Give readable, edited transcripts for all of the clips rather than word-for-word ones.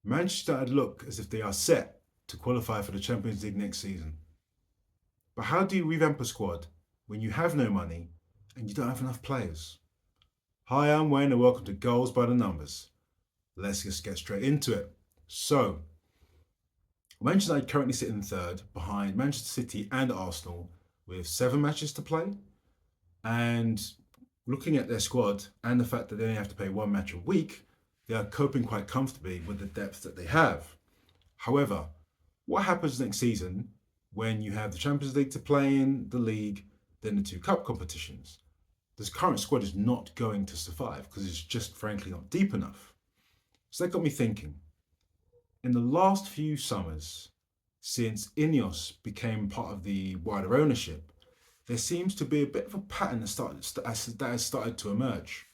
Manchester United look as if they are set to qualify for the Champions League next season. But how do you revamp a squad when you have no money and you don't have enough players? Hi, I'm Wayne and welcome to Goals by the Numbers. Let's just get straight into it. So, Manchester United currently sit in third behind Manchester City and Arsenal with 7 matches to play. And looking at their squad and the fact that they only have to play 1 match a week, they are coping quite comfortably with the depth that they have. However, what happens next season when you have the Champions League to play in, the league, then the 2 cup competitions? This current squad is not going to survive because it's just frankly not deep enough. So that got me thinking. In the last few summers, since Ineos became part of the wider ownership, there seems to be a bit of a pattern that has started to emerge.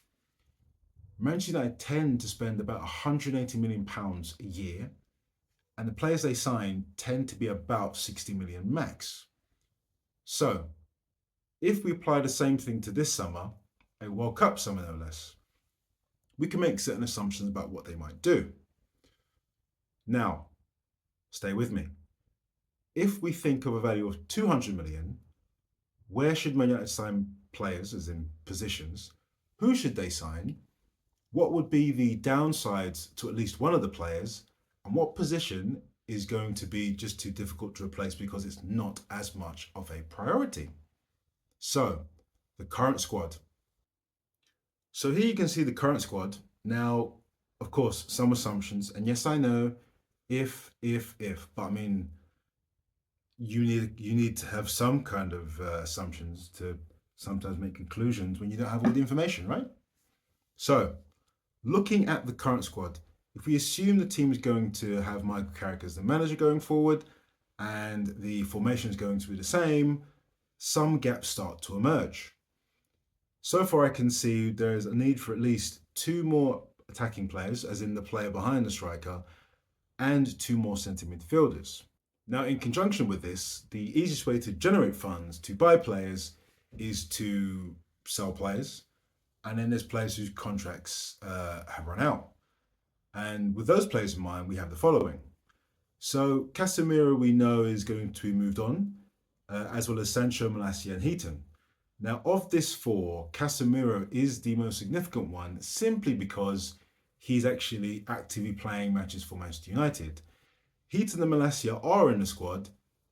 Manchester United tend to spend about £180 million a year, and the players they sign tend to be about 60 million max. So, if we apply the same thing to this summer, a World Cup summer no less, we can make certain assumptions about what they might do. Now, stay with me. If we think of a value of 200 million, where should Man United sign players, as in positions? Who should they sign? What would be the downsides to at least one of the players? And what position is going to be just too difficult to replace because it's not as much of a priority? So, the current squad. So here you can see the current squad. Now, of course, some assumptions. And yes, I know, if, but I mean, you need to have some kind of assumptions to sometimes make conclusions when you don't have all the information, right? So, looking at the current squad, if we assume the team is going to have Michael Carrick as the manager going forward and the formation is going to be the same, some gaps start to emerge. So far I can see there is a need for at least 2 more attacking players, as in the player behind the striker, and 2 more centre midfielders. Now, in conjunction with this, the easiest way to generate funds to buy players is to sell players. And then there's players whose contracts have run out. And with those players in mind, we have the following. So Casemiro, we know, is going to be moved on, as well as Sancho, Malacia and Heaton. Now, of this 4, Casemiro is the most significant one simply because he's actually actively playing matches for Manchester United. Heaton and Malacia are in the squad,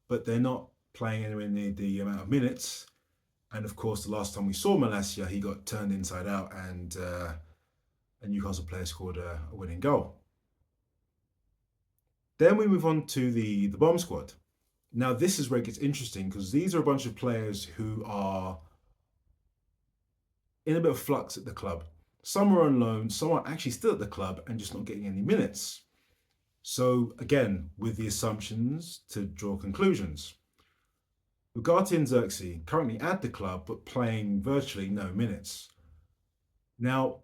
but they're not playing anywhere near the amount of minutes. And of course, the last time we saw Malacia, he got turned inside out and a Newcastle player scored a winning goal. Then we move on to the bomb squad. Now, this is where it gets interesting because these are a bunch of players who are in a bit of flux at the club. Some are on loan, some are actually still at the club and just not getting any minutes. So again, with the assumptions to draw conclusions. Ugarte and Xerxes currently at the club but playing virtually no minutes. Now,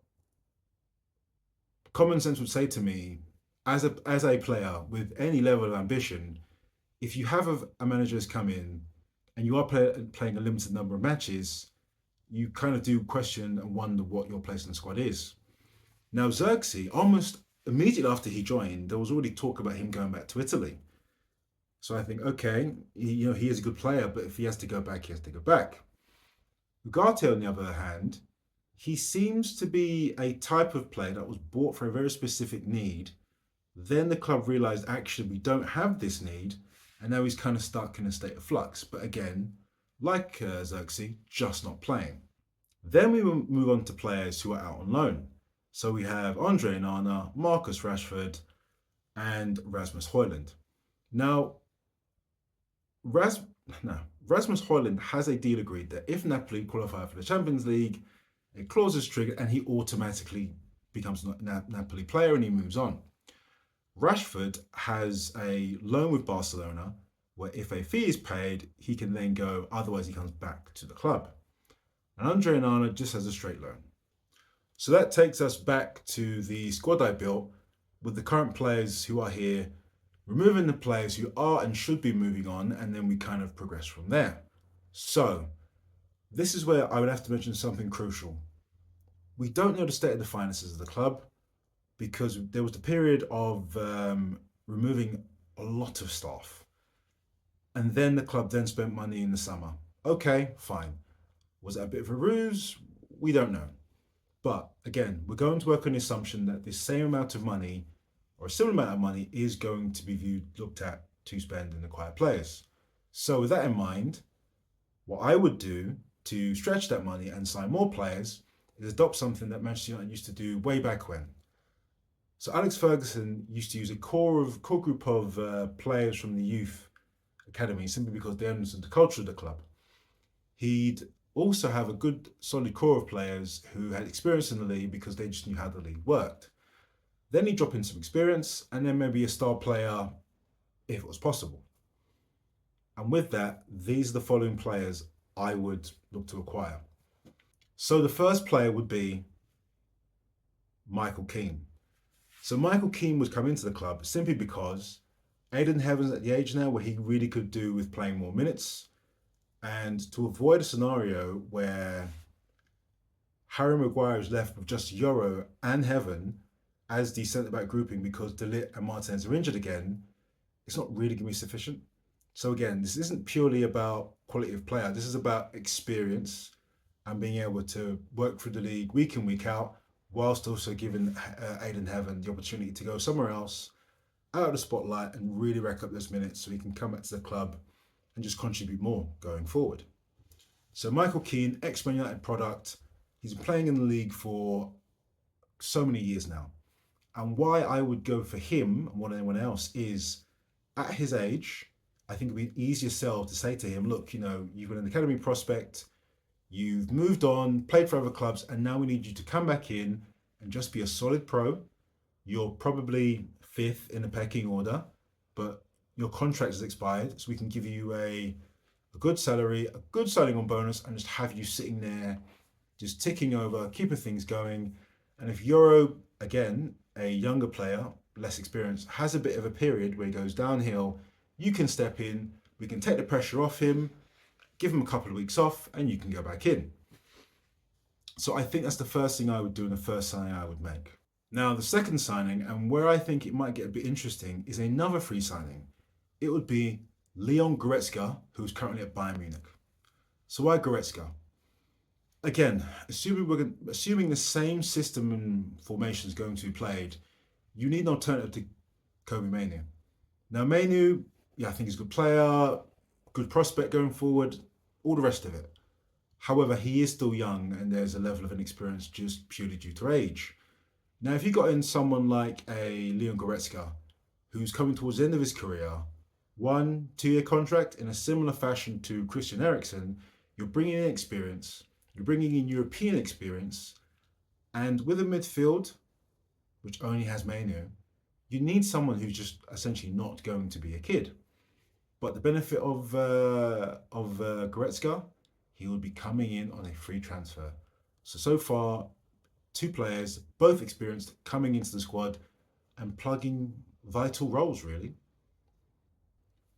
common sense would say to me, as a player with any level of ambition, if you have a manager who's come in and you are playing a limited number of matches, you kind of do question and wonder what your place in the squad is. Now, Xerxes, almost immediately after he joined, there was already talk about him going back to Italy. So I think, okay, he is a good player, but if he has to go back, he has to go back. Ugarte, on the other hand, he seems to be a type of player that was bought for a very specific need. Then the club realised, actually, we don't have this need, and now he's kind of stuck in a state of flux. But again, like Xerxes, just not playing. Then we will move on to players who are out on loan. So we have Andre Onana, Marcus Rashford, and Rasmus Højlund. Now, Rasmus Højlund has a deal agreed that if Napoli qualify for the Champions League, a clause is triggered and he automatically becomes a Napoli player and he moves on. Rashford has a loan with Barcelona where if a fee is paid, he can then go, otherwise he comes back to the club. And Andre Onana just has a straight loan. So that takes us back to the squad I built with the current players who are here, removing the players who are and should be moving on, and then we kind of progress from there. So this is where I would have to mention something crucial. We don't know the state of the finances of the club. because there was the period of removing a lot of staff. And then the club then spent money in the summer. Okay, fine. Was it a bit of a ruse? We don't know. But again, we're going to work on the assumption that this same amount of money or a similar amount of money is going to be looked at to spend and acquire players. So with that in mind, what I would do to stretch that money and sign more players is adopt something that Manchester United used to do way back when. So Alex Ferguson used to use a core group of players from the youth academy simply because they understood the culture of the club. He'd also have a good solid core of players who had experience in the league because they just knew how the league worked. Then he'd drop in some experience and then maybe a star player if it was possible. And with that, these are the following players I would look to acquire. So the first player would be Michael Keane. So Michael Keane would come into the club simply because Aidan Heaven's at the age now where he really could do with playing more minutes, and to avoid a scenario where Harry Maguire is left with just Euro and Heaven as the centre-back grouping because De Ligt and Martinez are injured again, it's not really going to be sufficient. So again, this isn't purely about quality of player. This is about experience and being able to work through the league week in, week out, whilst also giving Aidan Heaven the opportunity to go somewhere else, out of the spotlight, and really rack up those minutes so he can come back to the club and just contribute more going forward. So Michael Keane, ex-Man United product, he's been playing in the league for so many years now. And why I would go for him more than anyone else is, at his age, I think it'd be an easier sell to say to him, look, you've been an academy prospect, you've moved on, played for other clubs, and now we need you to come back in and just be a solid pro. You're probably fifth in the pecking order, but your contract has expired, so we can give you a good salary, a good signing on bonus, and just have you sitting there, just ticking over, keeping things going. And if Euro, again, a younger player, less experienced, has a bit of a period where he goes downhill, you can step in, we can take the pressure off him, give him a couple of weeks off, and you can go back in. So I think that's the first thing I would do and the first signing I would make. Now, the second signing, and where I think it might get a bit interesting, is another free signing. It would be Leon Goretzka, who's currently at Bayern Munich. So why Goretzka? Again, assuming the same system and formation is going to be played, you need an alternative to Kobe Mainoo. Now, Mainoo, I think he's a good player, good prospect going forward, all the rest of it. However, he is still young and there's a level of inexperience just purely due to age. Now, if you got in someone like a Leon Goretzka, who's coming towards the end of his career, 1-2 year contract in a similar fashion to Christian Eriksen, you're bringing in experience, you're bringing in European experience, and with a midfield, which only has Mainoo, you need someone who's just essentially not going to be a kid. But the benefit of Goretzka, he will be coming in on a free transfer. So far, two players, both experienced, coming into the squad and plugging vital roles, really.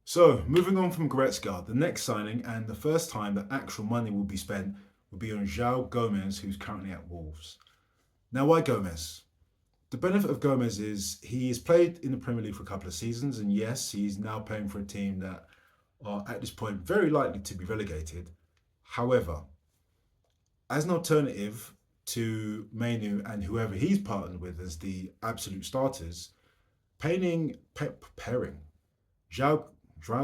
So, moving on from Goretzka, the next signing and the first time that actual money will be spent will be on Joao Gomes, who's currently at Wolves. Now, why Gomes? The benefit of Gomes is he has played in the Premier League for a couple of seasons, and yes, he's now playing for a team that are at this point very likely to be relegated. However, as an alternative to Mainoo and whoever he's partnered with as the absolute starters, pairing Joao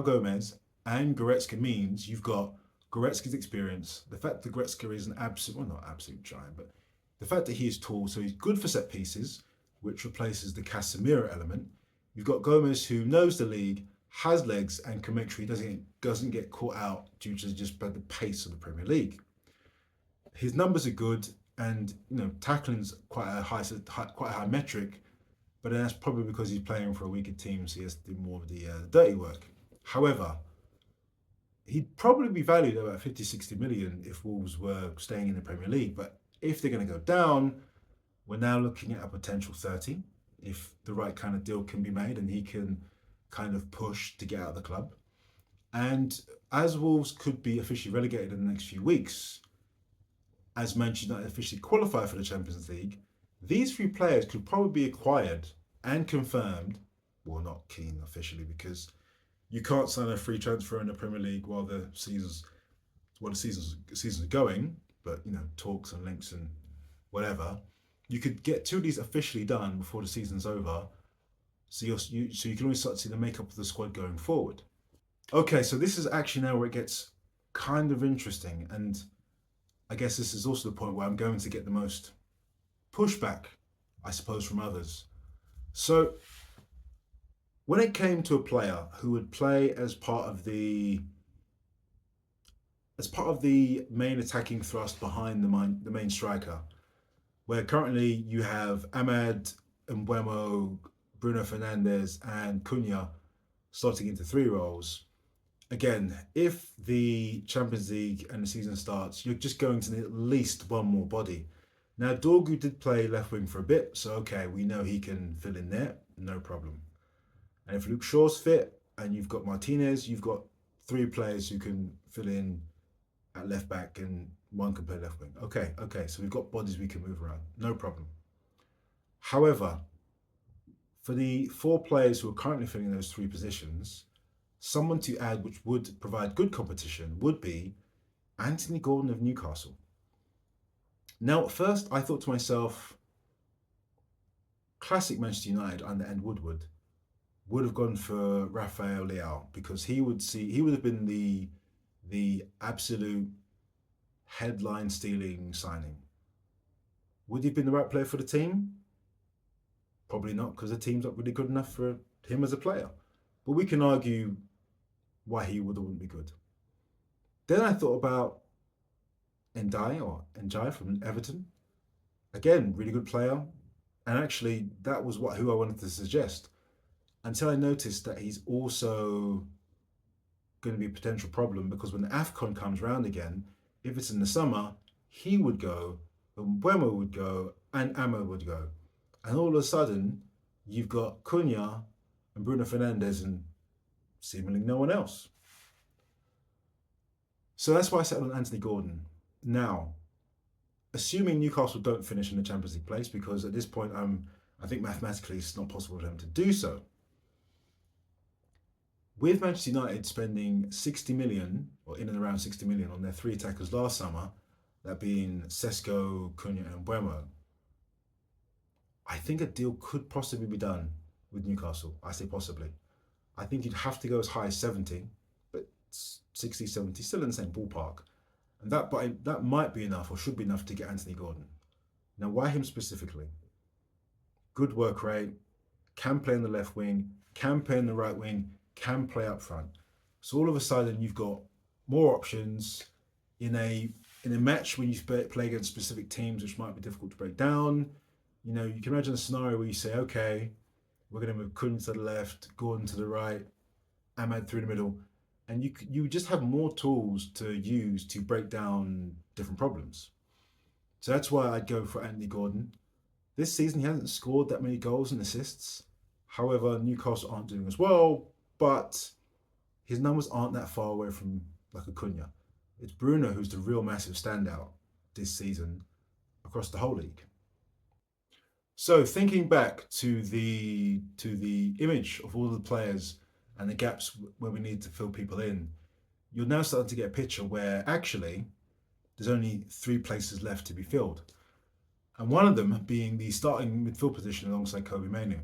Gomes and Goretzka means you've got Goretzka's experience, the fact that Goretzka is an absolute, well, not absolute giant, but the fact that he is tall, so he's good for set pieces, which replaces the Casemiro element. You've got Gomes, who knows the league, has legs, and can make sure he doesn't get caught out due to just the pace of the Premier League. His numbers are good, and tackling's quite a high metric, but that's probably because he's playing for a weaker team, so he has to do more of the dirty work. However, he'd probably be valued at about 50-60 million if Wolves were staying in the Premier League. But if they're going to go down, we're now looking at a potential 30 if the right kind of deal can be made and he can kind of push to get out of the club. And as Wolves could be officially relegated in the next few weeks, as Manchester United officially qualify for the Champions League, These three players could probably be acquired and confirmed. Well, not Keane officially, because you can't sign a free transfer in the Premier League while the season's going. But talks and links and whatever. You could get two of these officially done before the season's over, so you can always start to see the makeup of the squad going forward. Okay, so this is actually now where it gets kind of interesting, and I guess this is also the point where I'm going to get the most pushback, I suppose, from others. So when it came to a player who would play as part of the main attacking thrust behind the main striker, where currently you have Ahmad, Mbeumo, Bruno Fernandes, and Cunha starting into three roles. Again, if the Champions League and the season starts, you're just going to need at least one more body. Now, Dorgu did play left wing for a bit, so okay, we know he can fill in there, no problem. And if Luke Shaw's fit and you've got Martinez, you've got three players who can fill in at left back and one can play left wing. Okay, so we've got bodies we can move around, no problem. However, for the four players who are currently filling those three positions, someone to add which would provide good competition would be Anthony Gordon of Newcastle. Now, at first, I thought to myself, classic Manchester United under Ed Woodward would have gone for Rafael Leao, because he would have been the absolute headline stealing signing. Would he have been the right player for the team? Probably not, because the team's not really good enough for him as a player. But we can argue why he wouldn't be good. Then I thought about Ndiaye from Everton. Again, really good player. And actually, that was who I wanted to suggest. Until I noticed that he's also going to be a potential problem, because when the AFCON comes round again, if it's in the summer, he would go, Mbeumo would go, and Ahmad would go. And all of a sudden, you've got Cunha and Bruno Fernandes and seemingly no one else. So that's why I settled on Anthony Gordon. Now, assuming Newcastle don't finish in the Champions League place, because at this point, I think mathematically it's not possible for them to do so. With Manchester United spending 60 million, or in and around 60 million, on their three attackers last summer, that being Sesko, Cunha, and Mbeumo, I think a deal could possibly be done with Newcastle. I say possibly. I think you'd have to go as high as 70, but 60, 70, still in the same ballpark. And that might be enough, or should be enough, to get Anthony Gordon. Now, why him specifically? Good work rate, can play in the left wing, can play in the right wing, can play up front. So all of a sudden, you've got more options in a match when you play against specific teams, which might be difficult to break down. You can imagine a scenario where you say, okay, we're going to move Cunha to the left, Gordon to the right, Ahmad through the middle, and you just have more tools to use to break down different problems. So that's why I'd go for Anthony Gordon. This season, he hasn't scored that many goals and assists. However, Newcastle aren't doing as well, but his numbers aren't that far away from like a Cunha. It's Bruno who's the real massive standout this season across the whole league. So thinking back to the image of all the players and the gaps where we need to fill people in, you're now starting to get a picture where actually there's only three places left to be filled. And one of them being the starting midfield position alongside Kobbie Mainoo.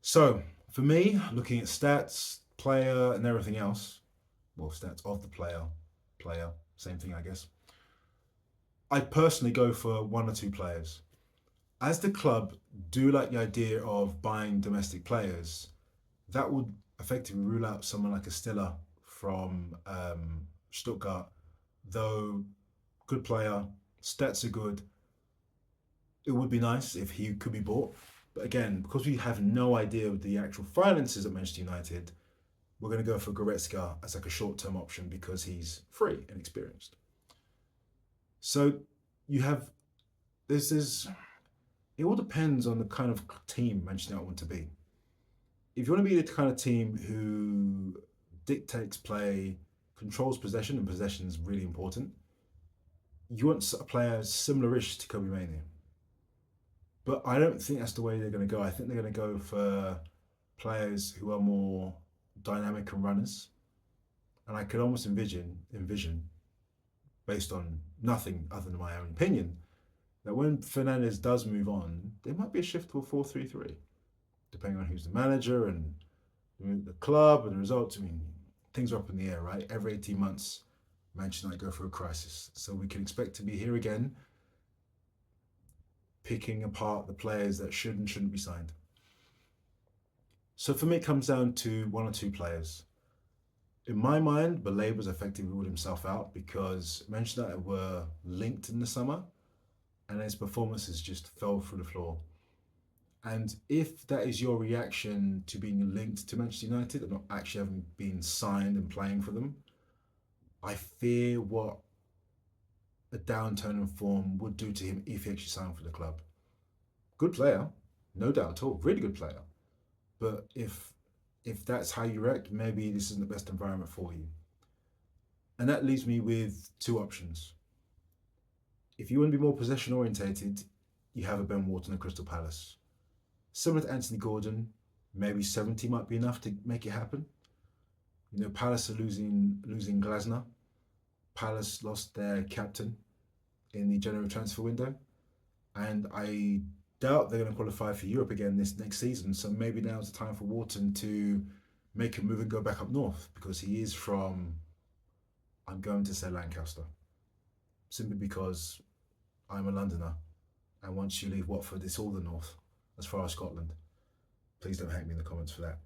So for me, looking at stats, player, and everything else, well, stats of the player, same thing, I guess. I'd personally go for one or two players. As the club do like the idea of buying domestic players, that would effectively rule out someone like a Stiller from Stuttgart. Though, good player, stats are good. It would be nice if he could be bought. But again, because we have no idea of the actual finances at Manchester United, we're going to go for Goretzka as like a short-term option because he's free and experienced. So you have this. It all depends on the kind of team Manchester United want to be. If you want to be the kind of team who dictates play, controls possession, and possession is really important, you want a player similar-ish to Kobbie Mainoo. But I don't think that's the way they're going to go. I think they're going to go for players who are more dynamic and runners. And I could almost envision, based on nothing other than my own opinion, that when Fernandes does move on, there might be a shift to a 4-3-3, depending on who's the manager and the club and the results. I mean, things are up in the air, right? Every 18 months, Manchester United go through a crisis. So we can expect to be here again, picking apart the players that should and shouldn't be signed. So for me, it comes down to one or two players. In my mind, Balaba's effectively ruled himself out because Manchester United were linked in the summer and his performances just fell through the floor. And if that is your reaction to being linked to Manchester United and not actually having been signed and playing for them, I fear what a downturn in form would do to him if he actually signed for the club. Good player, no doubt at all, really good player. But if that's how you react, maybe this isn't the best environment for you. And that leaves me with two options. If you want to be more possession orientated, you have a Ben Wharton at Crystal Palace. Similar to Anthony Gordon, maybe 70 might be enough to make it happen. You know, Palace are losing Glasner. Palace lost their captain in the January transfer window. And I doubt they're going to qualify for Europe again this next season. So maybe now's the time for Wharton to make a move and go back up north, because he is from, I'm going to say Lancaster, simply because I'm a Londoner. And once you leave Watford, it's all the north, as far as Scotland. Please don't hate me in the comments for that.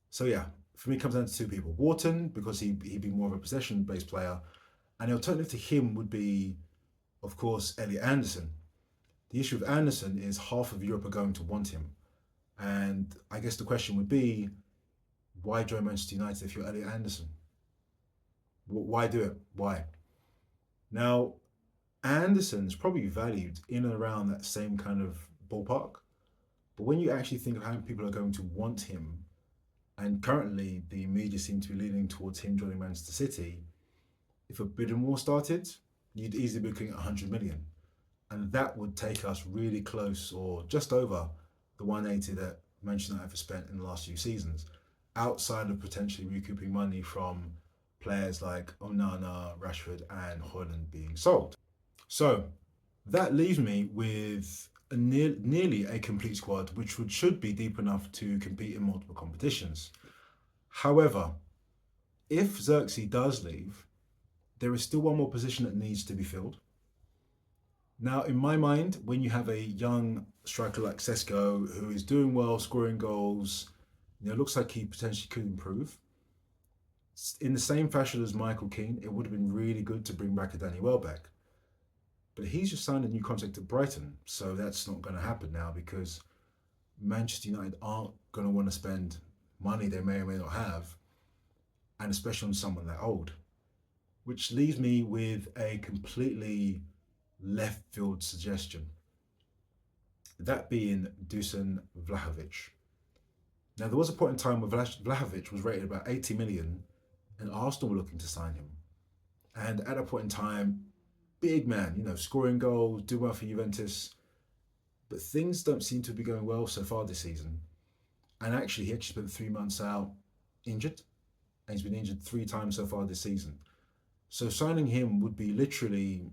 So yeah, for me, it comes down to two people. Wharton, because he'd be more of a possession-based player. And the alternative to him would be, of course, Elliott Anderson. The issue with Anderson is half of Europe are going to want him. And I guess the question would be, why join Manchester United if you're Elliott Anderson? Why do it? Why? Now, Anderson's probably valued in and around that same kind of ballpark. But when you actually think of how many people are going to want him, and currently the media seem to be leaning towards him joining Manchester City, if a bidding war started, you'd easily be looking at 100 million. And that would take us really close, or just over, the 180 that Manchester United have spent in the last few seasons, outside of potentially recouping money from players like Onana, Rashford and Haaland being sold. So that leaves me with nearly a complete squad, which should be deep enough to compete in multiple competitions. However, if Xerxes does leave, there is still one more position that needs to be filled. Now, in my mind, when you have a young striker like Sesko, who is doing well, scoring goals, looks like he potentially could improve. In the same fashion as Michael Keane, it would have been really good to bring back a Danny Welbeck. But he's just signed a new contract at Brighton, so that's not going to happen now, because Manchester United aren't going to want to spend money they may or may not have, and especially on someone that old. Which leaves me with a completely left field suggestion. That being Dušan Vlahović. Now, there was a point in time where Vlahović was rated about 80 million and Arsenal were looking to sign him. And at that point in time, big man, scoring goals, doing well for Juventus. But things don't seem to be going well so far this season. And actually, he actually spent 3 months out injured. And he's been injured 3 times so far this season. So signing him would be literally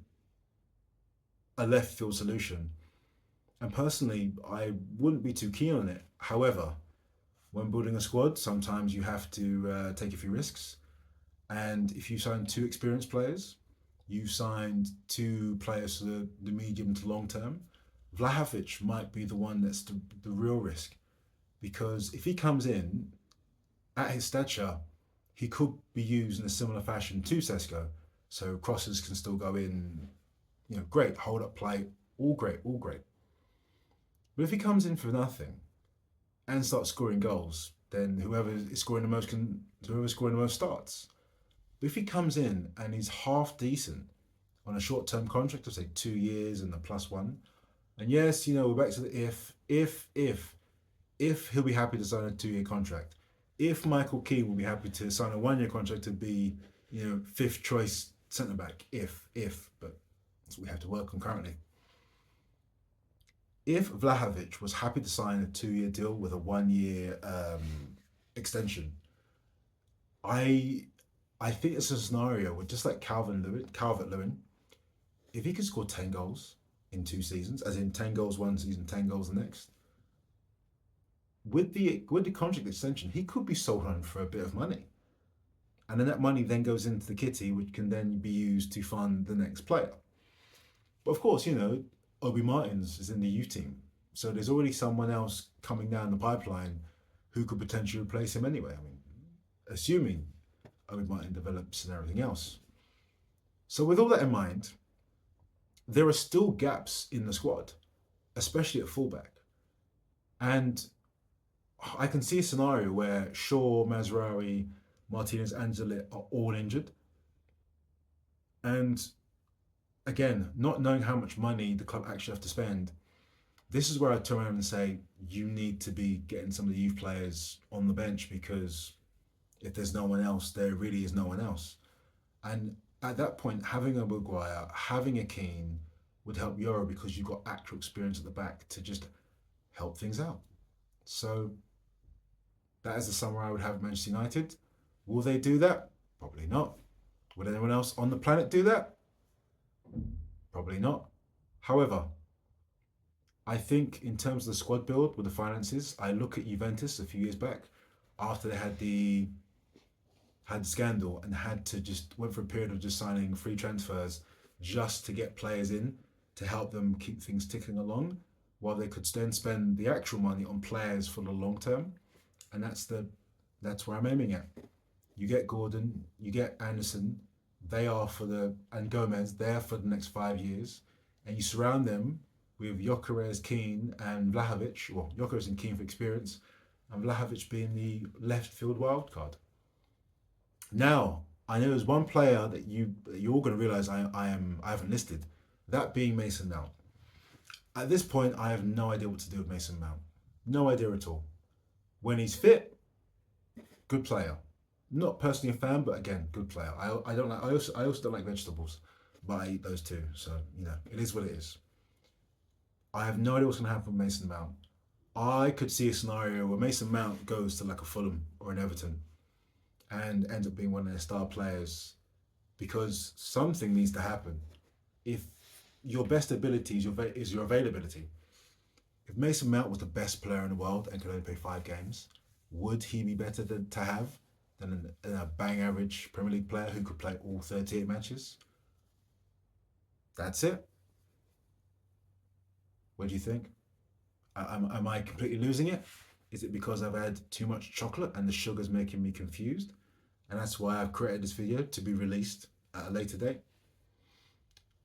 a left field solution. And personally, I wouldn't be too keen on it. However, when building a squad, sometimes you have to take a few risks. And if you sign 2 experienced players, you've signed 2 players for the medium to long term. Vlahović might be the one that's the real risk. Because if he comes in, at his stature, he could be used in a similar fashion to Sesko. So crosses can still go in, great, hold up play, all great, all great. But if he comes in for nothing and starts scoring goals, then whoever is scoring the most starts. But if he comes in and he's half decent on a short-term contract of say 2 years and a +1, and yes, we're back to the if he'll be happy to sign a 2-year contract, if Michael Keane will be happy to sign a 1-year contract to be, 5th choice centre back, but that's what we have to work on currently. if Vlahović was happy to sign a 2-year deal with a 1-year extension, I think it's a scenario where, just like Calvert-Lewin, if he could score 10 goals in 2 seasons, as in 10 goals one season, 10 goals the next, with the contract extension, he could be sold on for a bit of money. And then that money then goes into the kitty, which can then be used to fund the next player. But of course, Obi Martins is in the youth team. So there's already someone else coming down the pipeline who could potentially replace him anyway. I mean, assuming Obi Martin develops and everything else. So with all that in mind, there are still gaps in the squad, especially at fullback. And I can see a scenario where Shaw, Mazraoui, Martinez, Angelit are all injured. And again, not knowing how much money the club actually have to spend, this is where I turn around and say, you need to be getting some of the youth players on the bench, because if there's no one else, there really is no one else. And at that point, having a Maguire, having a Keane would help Euro, because you've got actual experience at the back to just help things out. So that is the summer I would have Manchester United. Will they do that? Probably not. Would anyone else on the planet do that? Probably not. However, I think in terms of the squad build with the finances, I look at Juventus a few years back after they had the scandal and had to just went for a period of just signing free transfers just to get players in to help them keep things ticking along, while they could then spend the actual money on players for the long term. And that's where I'm aiming at. You get Gordon, you get Anderson, and Gomes, they're for the next 5 years, and you surround them with Gyökeres, Keane, and Vlahović. Well, Gyökeres and Keane for experience, and Vlahović being the left field wildcard. Now, I know there's one player that you're all going to realise I haven't listed, that being Mason Mount. At this point, I have no idea what to do with Mason Mount. No idea at all. When he's fit, good player. Not personally a fan, but again, good player. I don't like. I also don't like vegetables, but I eat those too. So it is what it is. I have no idea what's going to happen with Mason Mount. I could see a scenario where Mason Mount goes to like a Fulham or an Everton and ends up being one of their star players, because something needs to happen. If your best ability is your availability, if Mason Mount was the best player in the world and could only play 5 games, would he be better to have than a bang average Premier League player who could play all 38 matches? That's it. What do you think? Am I completely losing it? Is it because I've had too much chocolate and the sugar's making me confused? And that's why I've created this video to be released at a later date.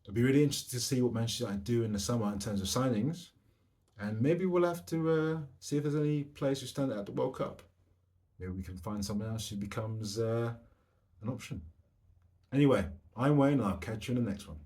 It'll be really interesting to see what Manchester United do in the summer in terms of signings. And maybe we'll have to see if there's any players who stand out at the World Cup. Maybe we can find someone else who becomes an option. Anyway, I'm Wayne, and I'll catch you in the next one.